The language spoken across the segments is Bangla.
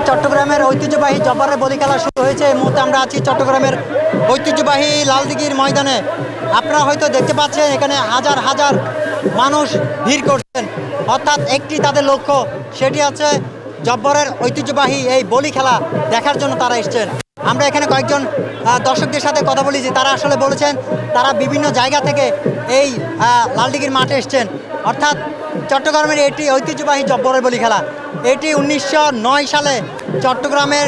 চট্টগ্রামের ঐতিহ্যবাহী জব্বারের বলি খেলা শুরু হয়েছে। এই মুহূর্তে আমরা আছি চট্টগ্রামের ঐতিহ্যবাহী লালদিঘির ময়দানে। আপনারা হয়তো দেখতে পাচ্ছেন এখানে হাজার হাজার মানুষ ভিড় করছেন, অর্থাৎ একটি তাদের লক্ষ্য, সেটি হচ্ছে জব্বরের ঐতিহ্যবাহী এই বলি খেলা দেখার জন্য তারা এসছেন। আমরা এখানে কয়েকজন দর্শকদের সাথে কথা বলেছি, তারা আসলে বলেছেন তারা বিভিন্ন জায়গা থেকে এই লালদিঘির মাঠে এসছেন। অর্থাৎ চট্টগ্রামের এটি ঐতিহ্যবাহী জব্বরের বলি খেলা। এটি 1909 সালে চট্টগ্রামের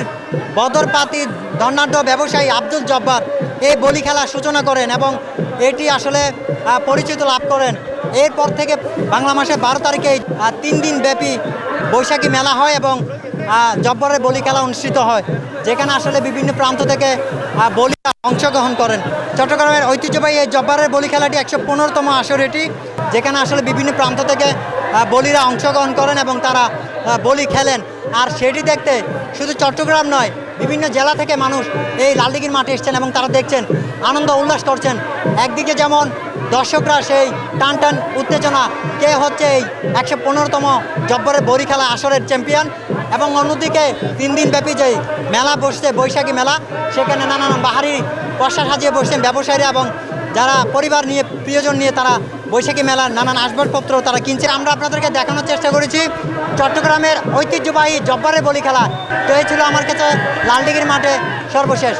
বদরপাতি ধনাঢ্য ব্যবসায়ী আব্দুল জব্বার এই বলি খেলা সূচনা করেন এবং এটি আসলে পরিচিত লাভ করেন। এরপর থেকে বাংলা মাসের 12 তারিখে 3 দিন ব্যাপী বৈশাখী মেলা হয় এবং জব্বরের বলি খেলা অনুষ্ঠিত হয়, যেখানে আসলে বিভিন্ন প্রান্ত থেকে বলিরা অংশগ্রহণ করেন। চট্টগ্রামের ঐতিহ্যবাহী এই জব্বরের বলি খেলাটি 115তম আসর এটি, যেখানে আসলে বিভিন্ন প্রান্ত থেকে বলিরা অংশগ্রহণ করেন এবং তারা বলি খেলেন। আর সেটি দেখতে শুধু চট্টগ্রাম নয়, বিভিন্ন জেলা থেকে মানুষ এই লালদিঘির মাঠে এসছেন এবং তারা দেখছেন, আনন্দ উল্লাস করছেন। একদিকে যেমন দর্শকরা সেই টান টান উত্তেজনা, কে হচ্ছে এই 115তম জব্বরের বলি খেলা আসরের চ্যাম্পিয়ন, এবং অন্যদিকে 3 দিন ব্যাপী যে মেলা বসছে বৈশাখী মেলা, সেখানে নানান বাহারি পশা সাজিয়ে বসছেন ব্যবসায়ীরা এবং যারা পরিবার নিয়ে প্রিয়জন নিয়ে তারা বৈশাখী মেলার নানান আসবাবপত্র তারা কিনছে। আমরা আপনাদেরকে দেখানোর চেষ্টা করেছি চট্টগ্রামের ঐতিহ্যবাহী জব্বরের বলি খেলা। তো এই ছিল আমার কাছে লালদিঘির মাঠে সর্বশেষ।